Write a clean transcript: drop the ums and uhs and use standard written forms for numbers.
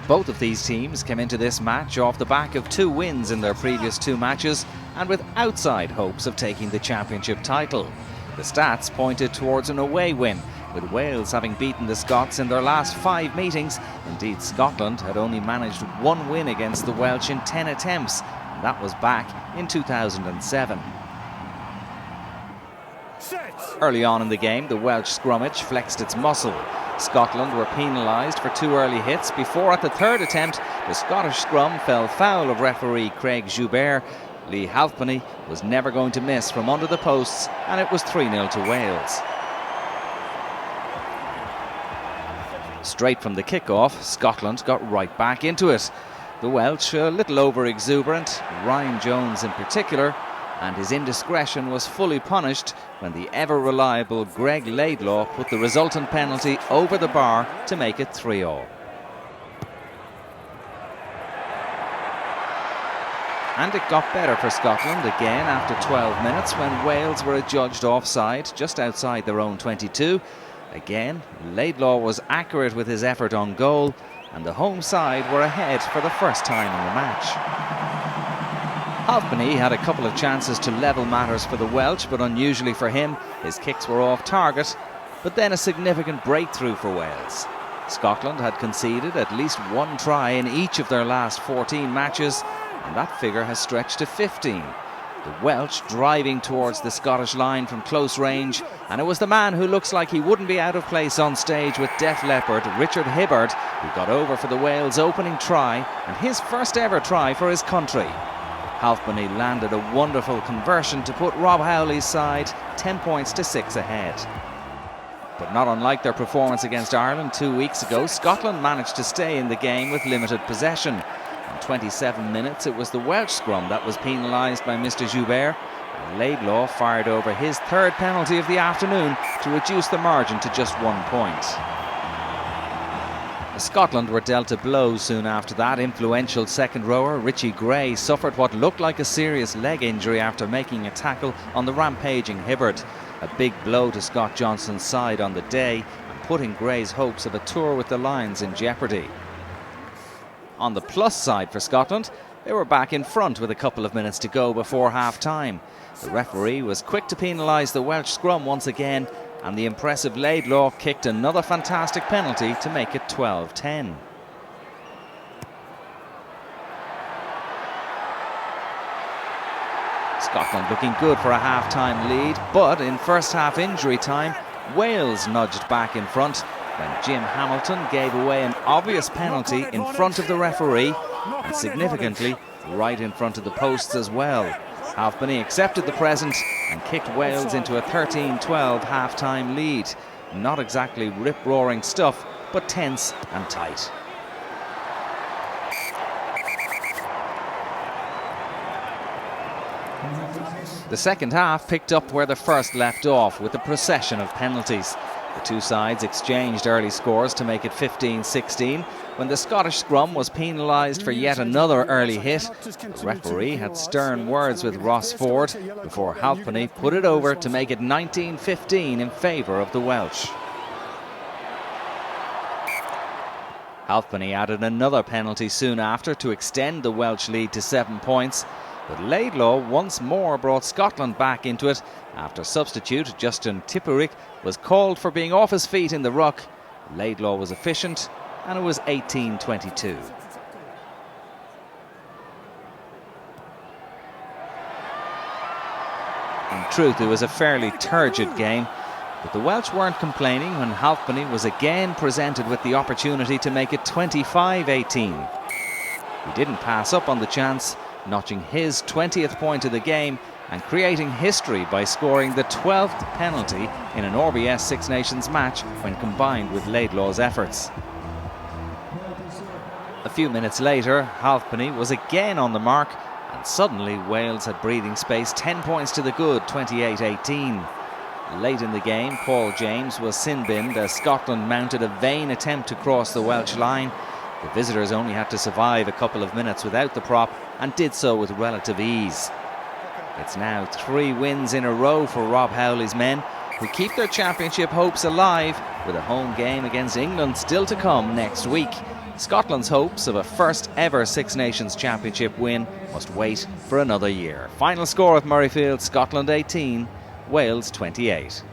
Both of these teams came into this match off the back of 2 wins in their previous 2 matches and with outside hopes of taking the championship title. The stats pointed towards an away win, with Wales having beaten the Scots in their last 5 meetings. Indeed, Scotland had only managed 1 win against the Welsh in 10 attempts, and that was back in 2007. Early on in the game, the Welsh scrummage flexed its muscle. Scotland were penalised for 2 early hits before, at the 3rd attempt, the Scottish scrum fell foul of referee Craig Joubert. Lee Halfpenny was never going to miss from under the posts, and it was 3-0 to Wales. Straight from the kick-off, Scotland got right back into it. The Welsh a little over-exuberant, Ryan Jones in particular, and his indiscretion was fully punished when the ever-reliable Greg Laidlaw put the resultant penalty over the bar to make it 3-all. And it got better for Scotland again after 12 minutes when Wales were adjudged offside just outside their own 22. Again, Laidlaw was accurate with his effort on goal, and the home side were ahead for the first time in the match. Halfpenny had a couple of chances to level matters for the Welsh, but unusually for him, his kicks were off target. But then a significant breakthrough for Wales. Scotland had conceded at least 1 try in each of their last 14 matches, and that figure has stretched to 15. The Welsh driving towards the Scottish line from close range, and it was the man who looks like he wouldn't be out of place on stage with Def Leppard, Richard Hibbard, who got over for the Wales opening try and his first ever try for his country. Halfpenny landed a wonderful conversion to put Rob Howley's side 10 points to 6 ahead. But not unlike their performance against Ireland 2 weeks ago, Scotland managed to stay in the game with limited possession. In 27 minutes, it was the Welsh scrum that was penalised by Mr Joubert, and Laidlaw fired over his 3rd penalty of the afternoon to reduce the margin to just 1 point. Scotland were dealt a blow soon after that. Influential second rower Richie Gray suffered what looked like a serious leg injury after making a tackle on the rampaging Hibbard. A big blow to Scott Johnson's side on the day, and putting Gray's hopes of a tour with the Lions in jeopardy. On the plus side for Scotland, they were back in front with a couple of minutes to go before half-time. The referee was quick to penalise the Welsh scrum once again, and the impressive Laidlaw kicked another fantastic penalty to make it 12-10. Scotland looking good for a half-time lead, but in first half injury time, Wales nudged back in front when Jim Hamilton gave away an obvious penalty in front of the referee, and significantly right in front of the posts as well. Halfpenny accepted the present and kicked Wales into a 13-12 half-time lead. Not exactly rip-roaring stuff, but tense and tight. The second half picked up where the first left off with a procession of penalties. The 2 sides exchanged early scores to make it 15-16 when the Scottish scrum was penalised for yet another early hit. The referee had stern words with Ross Ford before Halfpenny put it over to make it 19-15 in favour of the Welsh. Halfpenny added another penalty soon after to extend the Welsh lead to 7 points. But Laidlaw once more brought Scotland back into it after substitute Justin Tipuric was called for being off his feet in the ruck. Laidlaw was efficient, and it was 18-22. In truth, it was a fairly turgid game, but the Welsh weren't complaining when Halfpenny was again presented with the opportunity to make it 25-18. He didn't pass up on the chance, notching his 20th point of the game and creating history by scoring the 12th penalty in an RBS Six Nations match when combined with Laidlaw's efforts. A few minutes later, Halfpenny was again on the mark, and suddenly Wales had breathing space, 10 points to the good, 28-18. Late in the game, Paul James was sin-binned as Scotland mounted a vain attempt to cross the Welsh line. The visitors only had to survive a couple of minutes without the prop, and did so with relative ease. It's now 3 wins in a row for Rob Howley's men, who keep their championship hopes alive with a home game against England still to come next week. Scotland's hopes of a first ever Six Nations Championship win must wait for another year. Final score at Murrayfield, Scotland 18, Wales 28.